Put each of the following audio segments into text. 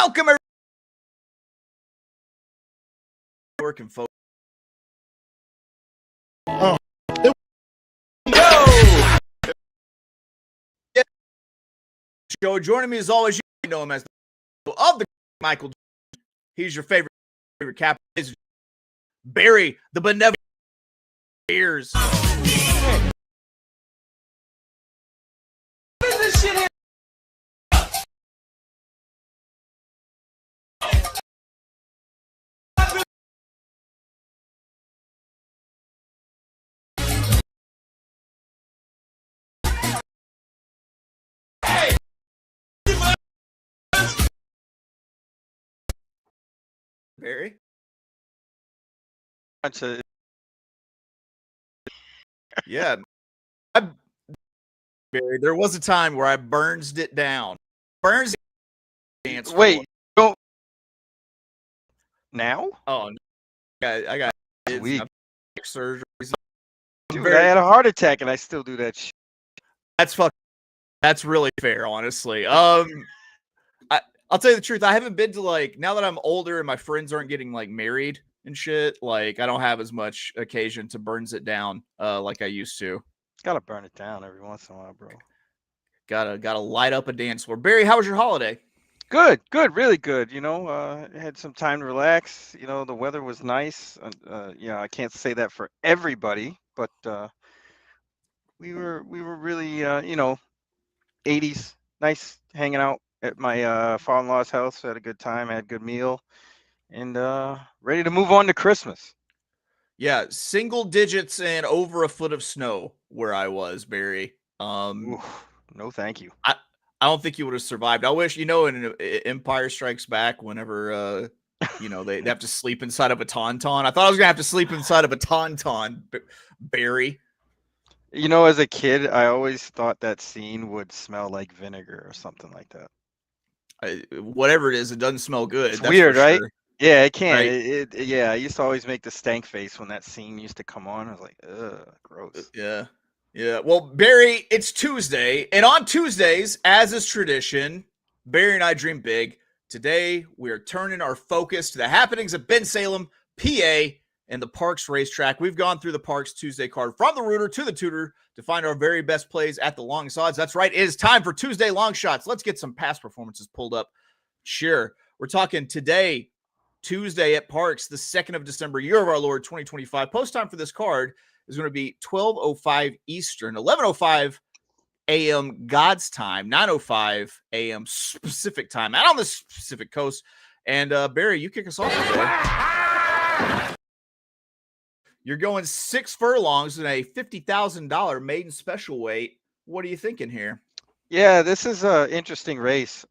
Welcome, everyone. Working, folks. Oh, Yo! Show joining me as always. You know him as the of the Michael. He's your favorite captain, Barry, the benevolent ears. What is this shit here? Barry? Yeah. Barry, there was a time where I burns it down. Burns dance. Wait, don't now? Oh, I got kids, Weak. surgeries. Dude, Barry, I had a heart attack and I still do that shit. That's really fair, honestly. I'll tell you the truth. I haven't been to now that I'm older and my friends aren't getting married and shit. I don't have as much occasion to burns it down like I used to. Gotta burn it down every once in a while, bro. Gotta light up a dance floor. Barry, how was your holiday? Good, really good. Had some time to relax. The weather was nice. I can't say that for everybody, but we were really 80s nice hanging out at my father-in-law's house. Had a good time, had a good meal, and ready to move on to Christmas. Yeah, single digits and over a foot of snow where I was, Barry. Oof, no, thank you. I don't think you would have survived. I wish, in Empire Strikes Back, whenever they have to sleep inside of a tauntaun. I thought I was gonna have to sleep inside of a tauntaun, Barry. As a kid, I always thought that scene would smell like vinegar or something like that. Whatever it is, it doesn't smell good. It's weird, right? Sure. Yeah, it can. Right? Yeah, I used to always make the stank face when that scene used to come on. I was like, ugh, gross. Yeah. Yeah. Well, Barry, it's Tuesday. And on Tuesdays, as is tradition, Barry and I dream big. Today, we are turning our focus to the happenings of Bensalem, PA, and the Parx Racetrack. We've gone through the Parx Tuesday card from the rooter to the tooter to find our very best plays at the long odds. That's right. It is time for Tuesday long shots. Let's get some past performances pulled up. Sure. We're talking today, Tuesday at Parx, the 2nd of December, year of our Lord, 2025. Post time for this card is going to be 12:05 Eastern, 11:05 a.m. God's time, 9:05 a.m. Pacific time, out on the Pacific Coast. And Barry, you kick us off today. You're going 6 furlongs in a $50,000 maiden special weight. What are you thinking here? Yeah, this is an interesting race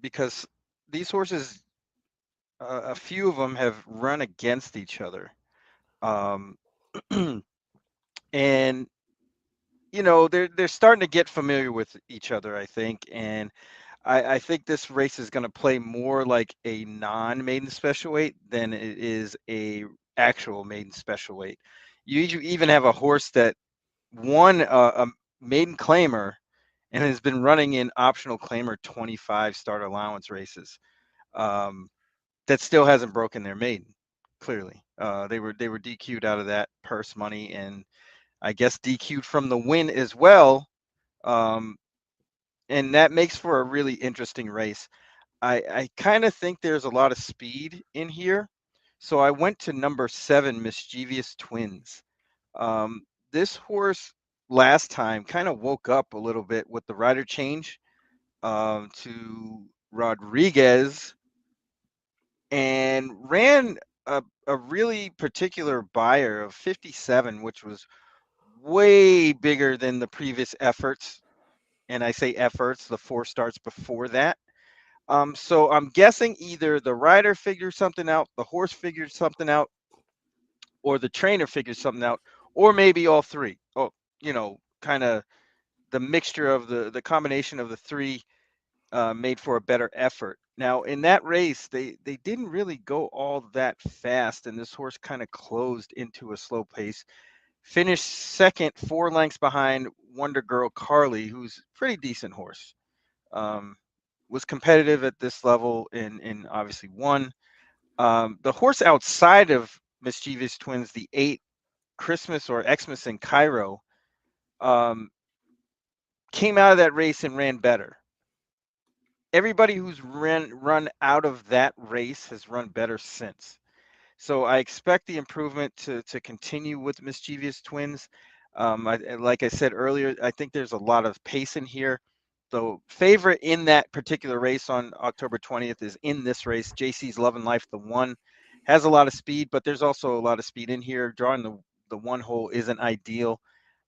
because these horses, a few of them have run against each other. And they're starting to get familiar with each other, I think, and I think this race is going to play more like a non-maiden special weight than it is a actual maiden special weight. You even have a horse that won a maiden claimer and has been running in optional claimer 25 start allowance races that still hasn't broken their maiden. Clearly, they were DQ'd out of that purse money, and I guess DQ'd from the win as well. And that makes for a really interesting race. I kind of think there's a lot of speed in here. So I went to number 7, Mischievous Twins. This horse last time kind of woke up a little bit with the rider change to Rodriguez and ran a really particular buyer of 57, which was way bigger than the previous efforts. And I say efforts, the 4 starts before that. So I'm guessing either the rider figured something out, the horse figured something out, or the trainer figured something out, or maybe all three. Oh, kind of the mixture of the combination of the three made for a better effort. Now, in that race, they didn't really go all that fast, and this horse kind of closed into a slow pace. Finished second, 4 lengths behind Wonder Girl Carly, who's a pretty decent horse. was competitive at this level and obviously won. The horse outside of Mischievous Twins, the 8 Christmas or Xmas in Cairo, came out of that race and ran better. Everybody who's run out of that race has run better since. So I expect the improvement to continue with Mischievous Twins. Like I said earlier, I think there's a lot of pace in here. The favorite in that particular race on October 20th is in this race. JC's Love and Life, the one, has a lot of speed, but there's also a lot of speed in here. Drawing the one hole isn't ideal.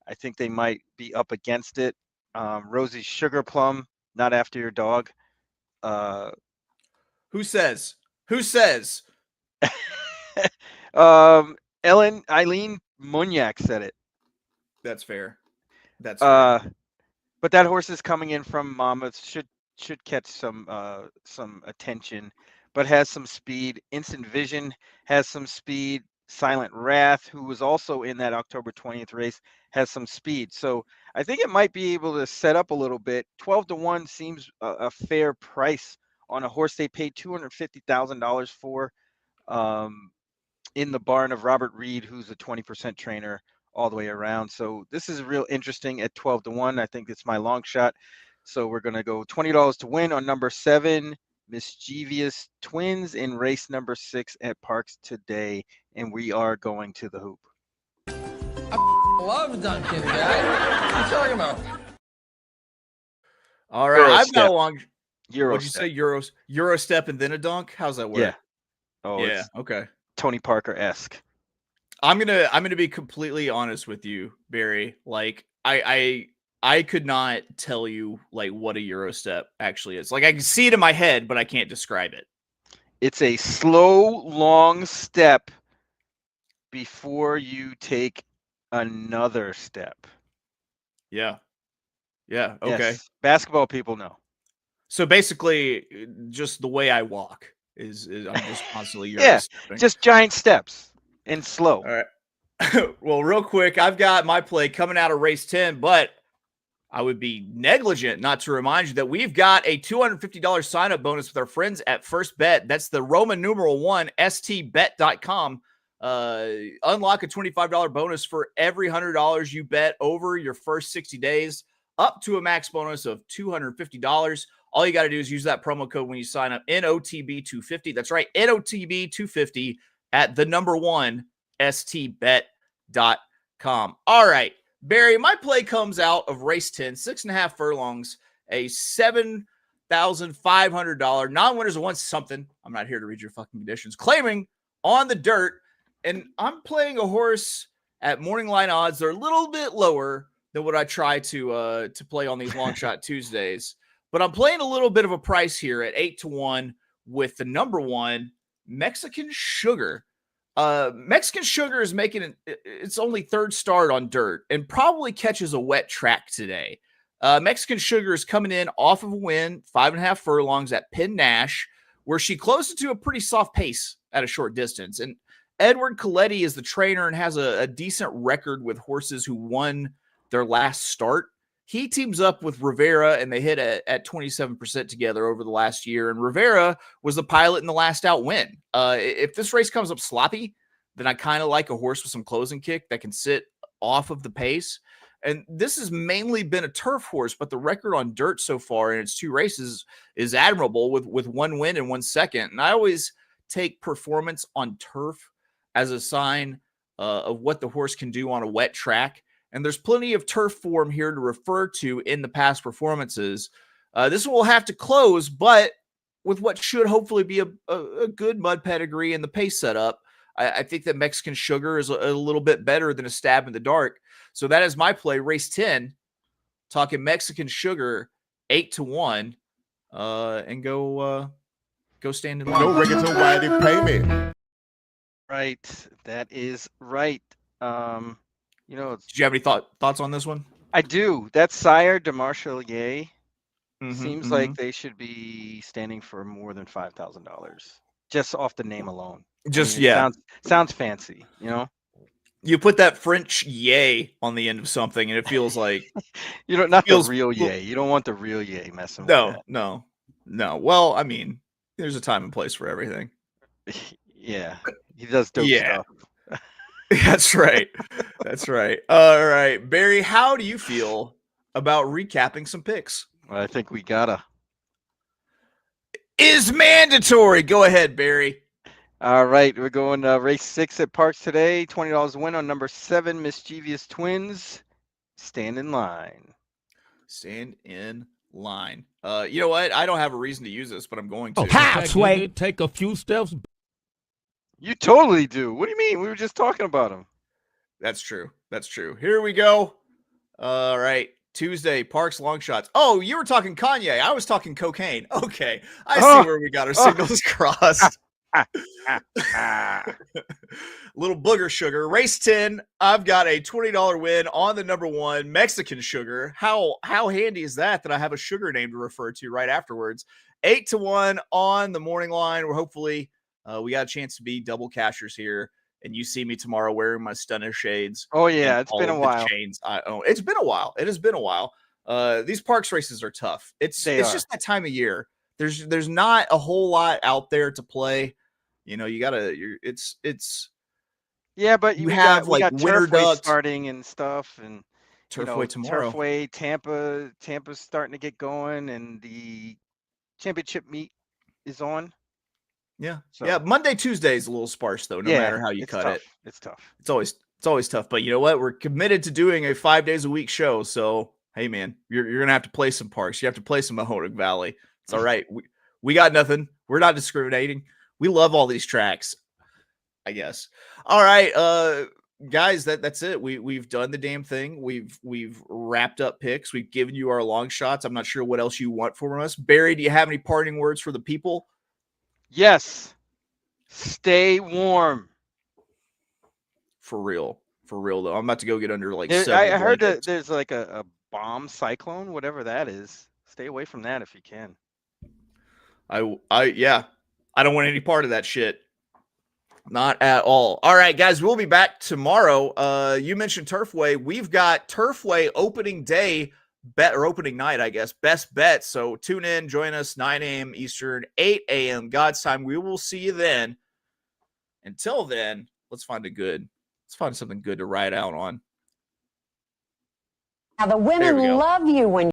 I think they might be up against it. Rosie's Sugar Plum, Not After Your Dog. Who says? Who says? Eileen Munyak said it. That's fair. That's fair. But that horse is coming in from Monmouth, should catch some attention, but has some speed. Instant Vision has some speed. Silent Wrath, who was also in that October 20th race, has some speed. So I think it might be able to set up a little bit. 12-1 seems a fair price on a horse they paid $250,000 for, in the barn of Robert Reed, who's a 20% trainer all the way around. So this is real interesting at 12-1. I think it's my long shot. So we're going to go $20 to win on number 7, Mischievous Twins, in race number 6 at Parx today. And we are going to the hoop. I love Duncan, guy. What are you talking about? All right. I've got a long. Euro What'd you say? Euro step and then a dunk? How's that work? Yeah. Oh, yeah. Okay. Tony Parker-esque. I'm gonna be completely honest with you, Barry. Like I could not tell you like what a Euro step actually is. Like I can see it in my head, but I can't describe it. It's a slow, long step before you take another step. Yeah. Yeah. Okay. Yes. Basketball people know. So basically, just the way I walk is I'm just constantly yeah, stepping. Just giant steps and slow. All right. Well, real quick, I've got my play coming out of race 10, but I would be negligent not to remind you that we've got a $250 sign-up bonus with our friends at First Bet. That's the Roman numeral 1, stbet.com. Unlock a $25 bonus for every $100 you bet over your first 60 days, up to a max bonus of $250. All you got to do is use that promo code when you sign up, NOTB250. That's right, NOTB250 at the number 1, stbet.com. All right, Barry, my play comes out of race 10, 6.5 furlongs, a $7,500 non-winners of one something. I'm not here to read your fucking conditions. Claiming on the dirt, and I'm playing a horse at morning line odds. They're a little bit lower than what I try to play on these long shot Tuesdays. But I'm playing a little bit of a price here at 8-1 with the number 1, Mexican Sugar. Mexican Sugar is making its only third start on dirt and probably catches a wet track today. Mexican Sugar is coming in off of a win, 5.5 furlongs at Penn Nash, where she closed it to a pretty soft pace at a short distance. And Edward Coletti is the trainer and has a decent record with horses who won their last start. He teams up with Rivera, and they hit at 27% together over the last year. And Rivera was the pilot in the last out win. If this race comes up sloppy, then I kind of like a horse with some closing kick that can sit off of the pace. And this has mainly been a turf horse, but the record on dirt so far in its 2 races is admirable with 1 win and 1 second. And I always take performance on turf as a sign of what the horse can do on a wet track. And there's plenty of turf form here to refer to in the past performances. This one will have to close, but with what should hopefully be a good mud pedigree and the pace setup, I think that Mexican Sugar is a little bit better than a stab in the dark. So that is my play, race 10, talking Mexican Sugar, 8-1, and go stand in line. No regulatory payment. Right, that is right. Did you have any thoughts on this one? I do. That Sire de Marchelier seems like they should be standing for more than $5,000 just off the name alone. Sounds fancy, You put that French yay on the end of something, and it feels like not the real yay. You don't want the real yay messing with that. No. No. Well, I mean, there's a time and place for everything. Yeah, he does dope Yeah. stuff. That's right. That's right. All right, Barry, how do you feel about recapping some picks? I think we gotta. Is mandatory. Go ahead, Barry. All right, we're going race 6 at Parx today. $20 a win on number 7, Mischievous Twins. Stand in line. Stand in line. You know what? I don't have a reason to use this, but I'm going to. Halfway. Take a few steps. You totally do. What do you mean? We were just talking about him. That's true. That's true. Here we go. All right. Tuesday, Parx long shots. Oh, you were talking Kanye. I was talking cocaine. Okay. I see where we got our signals crossed. Little booger sugar. Race 10. I've got a $20 win on the number 1 Mexican sugar. How handy is that I have a sugar name to refer to right afterwards? 8-1 on the morning line. We're hopefully we got a chance to be double cashers here. And you see me tomorrow wearing my stunner shades. Oh yeah, it's been a while. Chains I own. It's been a while. It has been a while. These Parx races are tough. It's just that time of year. There's not a whole lot out there to play. You know, you gotta. It's. Yeah, but you have we got winter ducks starting and stuff, and Turfway tomorrow. Turfway, Tampa's starting to get going, and the championship meet is on. Yeah, yeah. Monday, Tuesday is a little sparse though. No matter how you cut it, it's tough. It's always tough. But you know what? We're committed to doing a 5 days a week show. So hey, man, you're gonna have to play some Parx. You have to play some Mahoning Valley. It's all right. We got nothing. We're not discriminating. We love all these tracks, I guess. All right, guys, that's it. We've done the damn thing. We've wrapped up picks. We've given you our long shots. I'm not sure what else you want from us. Barry, do you have any parting words for the people? Yes. Stay warm. For real though. I'm about to go get under like I heard that there's like a bomb cyclone, whatever that is. Stay away from that if you can. Yeah. I don't want any part of that shit. Not at all. All right, guys, we'll be back tomorrow. You mentioned Turfway. We've got Turfway opening day opening night, I guess. Best bet. So tune in, join us 9 a.m. Eastern, 8 a.m. God's time. We will see you then. Until then, let's find something good to ride out on. Now the women love you when